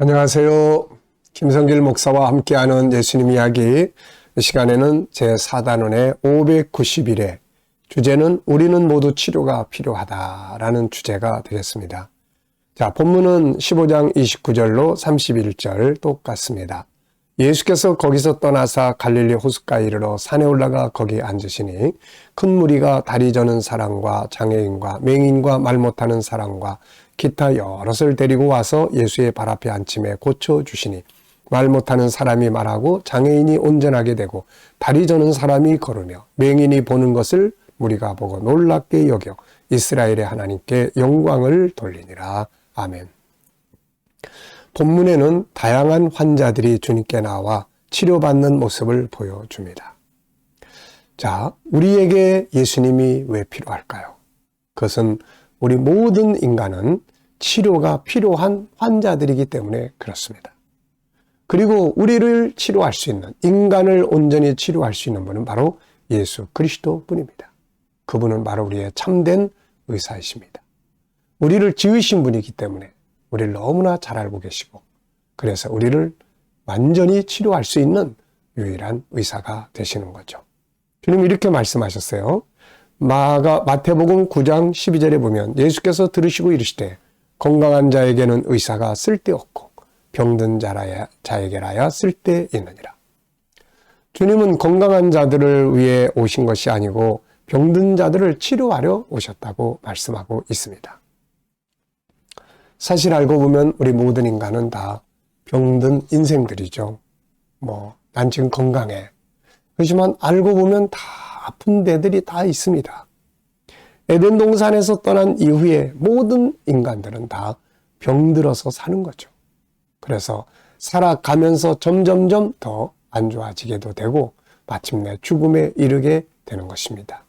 안녕하세요. 김성길 목사와 함께하는 예수님 이야기. 이 시간에는 제4단원의 591회 주제는 우리는 모두 치료가 필요하다라는 주제가 되겠습니다. 자, 본문은 15장 29절로 31절 똑같습니다. 예수께서 거기서 떠나사 갈릴리 호숫가에 이르러 산에 올라가 거기 앉으시니 큰 무리가 다리 저는 사람과 장애인과 맹인과 말 못하는 사람과 기타 여럿을 데리고 와서 예수의 발 앞에 앉힘에 고쳐주시니 말 못하는 사람이 말하고 장애인이 온전하게 되고 다리 저는 사람이 걸으며 맹인이 보는 것을 무리가 보고 놀랍게 여겨 이스라엘의 하나님께 영광을 돌리니라. 아멘. 본문에는 다양한 환자들이 주님께 나와 치료받는 모습을 보여줍니다. 자, 우리에게 예수님이 왜 필요할까요? 그것은 우리 모든 인간은 치료가 필요한 환자들이기 때문에 그렇습니다. 그리고 우리를 치료할 수 있는, 인간을 온전히 치료할 수 있는 분은 바로 예수 그리스도 분입니다. 그분은 바로 우리의 참된 의사이십니다. 우리를 지으신 분이기 때문에 우리를 너무나 잘 알고 계시고, 그래서 우리를 완전히 치료할 수 있는 유일한 의사가 되시는 거죠. 주님이 이렇게 말씀하셨어요. 마태복음 9장 12절에 보면 예수께서 들으시고 이르시되 건강한 자에게는 의사가 쓸데없고 병든 자에게라야 쓸데있느니라. 주님은 건강한 자들을 위해 오신 것이 아니고 병든 자들을 치료하려 오셨다고 말씀하고 있습니다. 사실 알고 보면 우리 모든 인간은 다 병든 인생들이죠. 난 지금 건강해. 그렇지만 알고 보면 다 아픈 데들이 다 있습니다. 에덴 동산에서 떠난 이후에 모든 인간들은 다 병들어서 사는 거죠. 그래서 살아가면서 점점점 더 안 좋아지게도 되고 마침내 죽음에 이르게 되는 것입니다.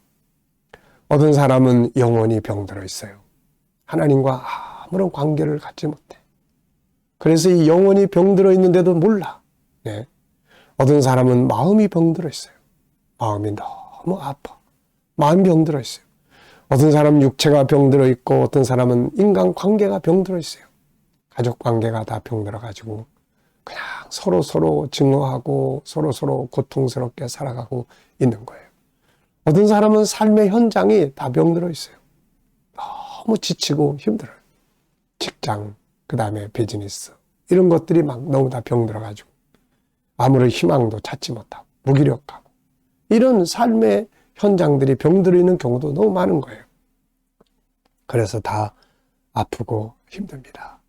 어떤 사람은 영원히 병들어 있어요. 하나님과 아무런 관계를 갖지 못해. 그래서 이 영혼이 병들어 있는데도 몰라. 네. 어떤 사람은 마음이 병들어 있어요. 마음이 너무 아파. 마음이 병들어 있어요. 어떤 사람은 육체가 병들어 있고 어떤 사람은 인간 관계가 병들어 있어요. 가족 관계가 다 병들어 가지고 그냥 서로 증오하고 서로 고통스럽게 살아가고 있는 거예요. 어떤 사람은 삶의 현장이 다 병들어 있어요. 너무 지치고 힘들어요. 직장, 그 다음에 비즈니스, 이런 것들이 막 너무 다 병들어가지고 아무런 희망도 찾지 못하고 무기력하고 이런 삶의 현장들이 병들어 있는 경우도 너무 많은 거예요. 그래서 다 아프고 힘듭니다.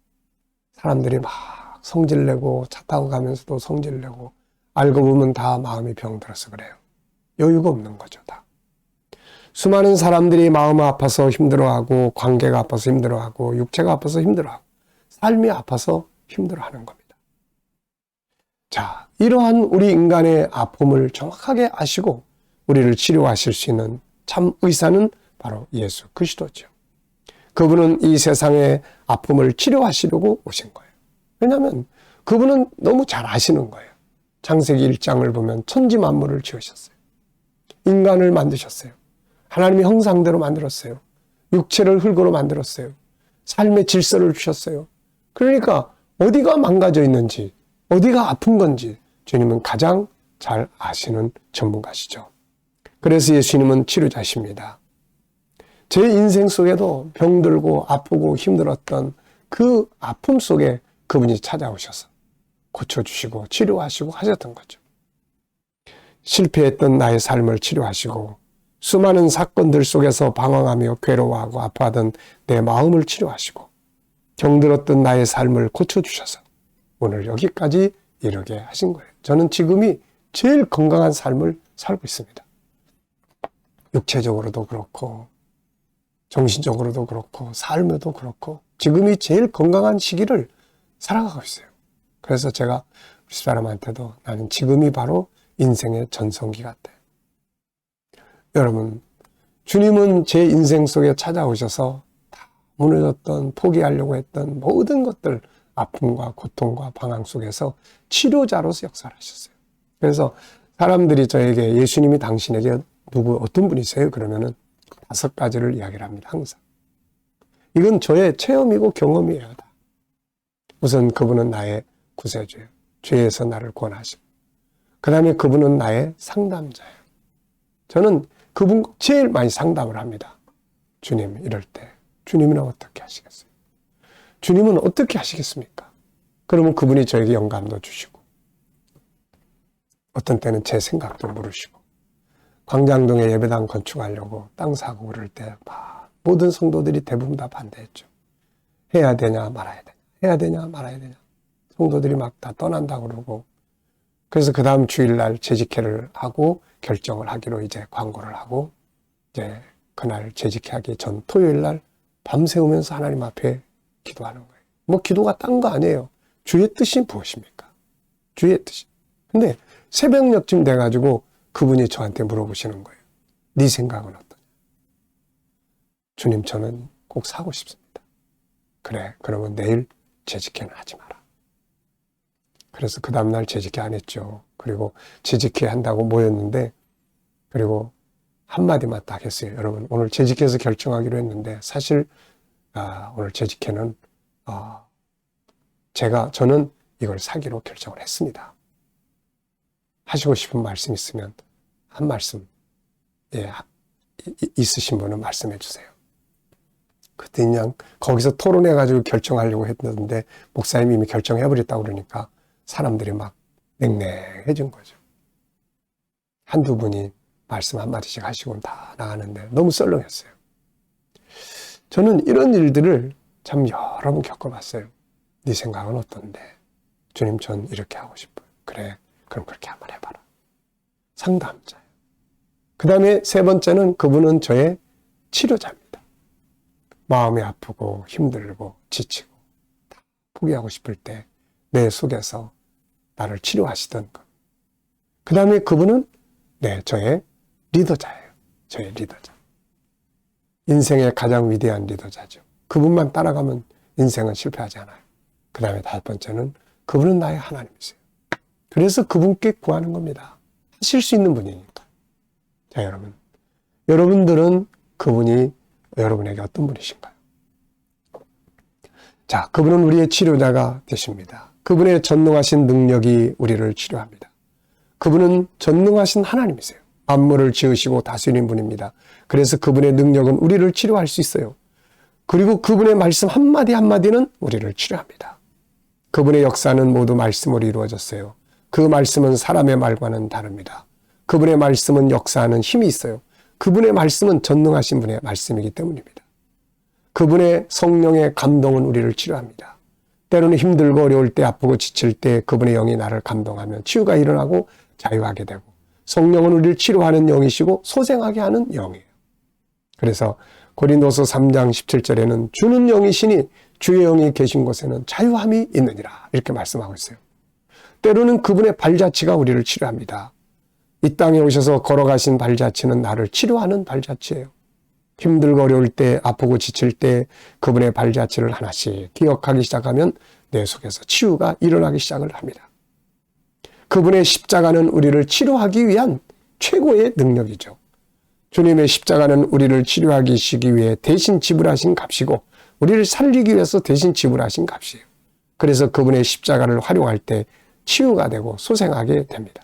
사람들이 막 성질내고 차 타고 가면서도 성질내고 알고 보면 다 마음이 병들어서 그래요. 여유가 없는 거죠, 다. 수많은 사람들이 마음 아파서 힘들어하고 관계가 아파서 힘들어하고 육체가 아파서 힘들어하고 삶이 아파서 힘들어하는 겁니다. 자, 이러한 우리 인간의 아픔을 정확하게 아시고 우리를 치료하실 수 있는 참 의사는 바로 예수 그리스도죠. 그분은 이 세상의 아픔을 치료하시려고 오신 거예요. 왜냐하면 그분은 너무 잘 아시는 거예요. 창세기 1장을 보면 천지 만물을 지으셨어요. 인간을 만드셨어요. 하나님의 형상대로 만들었어요. 육체를 흙으로 만들었어요. 삶의 질서를 주셨어요. 그러니까 어디가 망가져 있는지, 어디가 아픈 건지 주님은 가장 잘 아시는 전문가시죠. 그래서 예수님은 치료자십니다. 제 인생 속에도 병들고 아프고 힘들었던 그 아픔 속에 그분이 찾아오셔서 고쳐주시고 치료하시고 하셨던 거죠. 실패했던 나의 삶을 치료하시고 수많은 사건들 속에서 방황하며 괴로워하고 아파하던 내 마음을 치료하시고 병들었던 나의 삶을 고쳐주셔서 오늘 여기까지 이르게 하신 거예요. 저는 지금이 제일 건강한 삶을 살고 있습니다. 육체적으로도 그렇고 정신적으로도 그렇고 삶에도 그렇고 지금이 제일 건강한 시기를 살아가고 있어요. 그래서 제가 우리 사람한테도 나는 지금이 바로 인생의 전성기 같아요. 여러분, 주님은 제 인생 속에 찾아오셔서 다 무너졌던, 포기하려고 했던 모든 것들, 아픔과 고통과 방황 속에서 치료자로서 역사를 하셨어요. 그래서 사람들이 저에게 예수님이 당신에게 어떤 분이세요? 그러면은 5가지를 이야기를 합니다. 항상. 이건 저의 체험이고 경험이에요. 다. 우선 그분은 나의 구세주예요. 죄에서 나를 구원하시고. 그 다음에 그분은 나의 상담자예요. 저는 그분 제일 많이 상담을 합니다. 주님, 이럴 때 주님은 어떻게 하시겠어요? 주님은 어떻게 하시겠습니까? 그러면 그분이 저에게 영감도 주시고, 어떤 때는 제 생각도 물으시고, 광장동에 예배당 건축하려고 땅 사고 그럴 때 모든 성도들이 대부분 다 반대했죠. 해야 되냐 말아야 되냐, 해야 되냐 말아야 되냐. 성도들이 막 다 떠난다고 그러고, 그래서 그 다음 주일날 재직회를 하고 결정을 하기로 이제 광고를 하고, 이제 그날 재직회하기 전 토요일날 밤새우면서 하나님 앞에 기도하는 거예요. 뭐 기도가 딴 거 아니에요. 주의 뜻이 무엇입니까? 주의 뜻이. 근데 새벽녘쯤 돼가지고 그분이 저한테 물어보시는 거예요. 네 생각은 어떠냐? 주님, 저는 꼭 사고 싶습니다. 그래, 그러면 내일 재직회는 하지 마라. 그래서 그 다음날 재직회 안 했죠. 그리고 재직회 한다고 모였는데, 그리고 한마디만 딱 했어요. 여러분, 오늘 재직회에서 결정하기로 했는데, 사실 오늘 재직회는 저는 이걸 사기로 결정을 했습니다. 하시고 싶은 말씀 있으면 한 말씀, 있으신 분은 말씀해 주세요. 그때 그냥 거기서 토론해가지고 결정하려고 했는데 목사님이 이미 결정해버렸다고 그러니까 사람들이 막 냉랭해진 거죠. 한두 분이 말씀 한마디씩 하시고 다 나가는데 너무 썰렁했어요. 저는 이런 일들을 참 여러 번 겪어봤어요. 네 생각은 어떤데? 주님, 전 이렇게 하고 싶어요. 그래, 그럼 그렇게 한번 해봐라. 상담자예요. 그 다음에 세 번째는 그분은 저의 치료자입니다. 마음이 아프고 힘들고 지치고 다 포기하고 싶을 때 내 속에서 나를 치료하시던 것. 그 다음에 그분은 저의 리더자예요. 저의 리더자. 인생의 가장 위대한 리더자죠. 그분만 따라가면 인생은 실패하지 않아요. 그 다음에 다섯 번째는 그분은 나의 하나님이세요. 그래서 그분께 구하는 겁니다. 하실 수 있는 분이니까. 자, 여러분들은 그분이 여러분에게 어떤 분이신가요? 자, 그분은 우리의 치료자가 되십니다. 그분의 전능하신 능력이 우리를 치료합니다. 그분은 전능하신 하나님이세요. 만물을 지으시고 다스리는 분입니다. 그래서 그분의 능력은 우리를 치료할 수 있어요. 그리고 그분의 말씀 한마디 한마디는 우리를 치료합니다. 그분의 역사는 모두 말씀으로 이루어졌어요. 그 말씀은 사람의 말과는 다릅니다. 그분의 말씀은 역사하는 힘이 있어요. 그분의 말씀은 전능하신 분의 말씀이기 때문입니다. 그분의 성령의 감동은 우리를 치료합니다. 때로는 힘들고 어려울 때, 아프고 지칠 때 그분의 영이 나를 감동하면 치유가 일어나고 자유하게 되고, 성령은 우리를 치료하는 영이시고 소생하게 하는 영이에요. 그래서 고린도서 3장 17절에는 주는 영이시니 주의 영이 계신 곳에는 자유함이 있느니라, 이렇게 말씀하고 있어요. 때로는 그분의 발자취가 우리를 치료합니다. 이 땅에 오셔서 걸어가신 발자취는 나를 치료하는 발자취예요. 힘들고 어려울 때, 아프고 지칠 때 그분의 발자취를 하나씩 기억하기 시작하면 내 속에서 치유가 일어나기 시작을 합니다. 그분의 십자가는 우리를 치료하기 위한 최고의 능력이죠. 주님의 십자가는 우리를 치료하시기 위해 대신 지불하신 값이고, 우리를 살리기 위해서 대신 지불하신 값이에요. 그래서 그분의 십자가를 활용할 때 치유가 되고 소생하게 됩니다.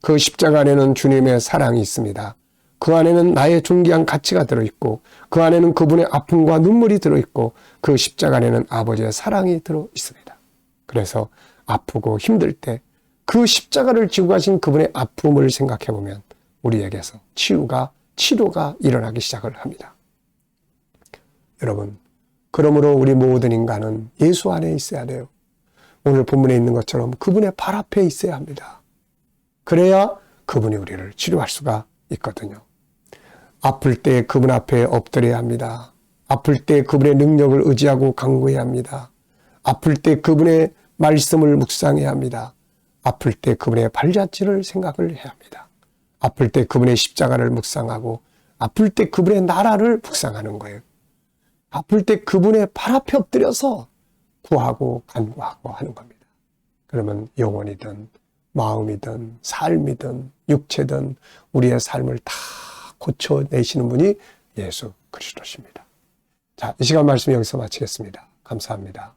그 십자가 안에는 주님의 사랑이 있습니다. 그 안에는 나의 존귀한 가치가 들어있고, 그 안에는 그분의 아픔과 눈물이 들어있고, 그 십자가 안에는 아버지의 사랑이 들어있습니다. 그래서 아프고 힘들 때 그 십자가를 지고 가신 그분의 아픔을 생각해보면 우리에게서 치료가 일어나기 시작을 합니다. 여러분, 그러므로 우리 모든 인간은 예수 안에 있어야 돼요. 오늘 본문에 있는 것처럼 그분의 발 앞에 있어야 합니다. 그래야 그분이 우리를 치료할 수가 있거든요. 아플 때 그분 앞에 엎드려야 합니다. 아플 때 그분의 능력을 의지하고 간구해야 합니다. 아플 때 그분의 말씀을 묵상해야 합니다. 아플 때 그분의 발자취를 생각을 해야 합니다. 아플 때 그분의 십자가를 묵상하고, 아플 때 그분의 나라를 묵상하는 거예요. 아플 때 그분의 발 앞에 엎드려서 구하고 간구하고 하는 겁니다. 그러면 영혼이든 마음이든 삶이든 육체든 우리의 삶을 다 고쳐내시는 분이 예수 그리스도십니다. 자, 이 시간 말씀 여기서 마치겠습니다. 감사합니다.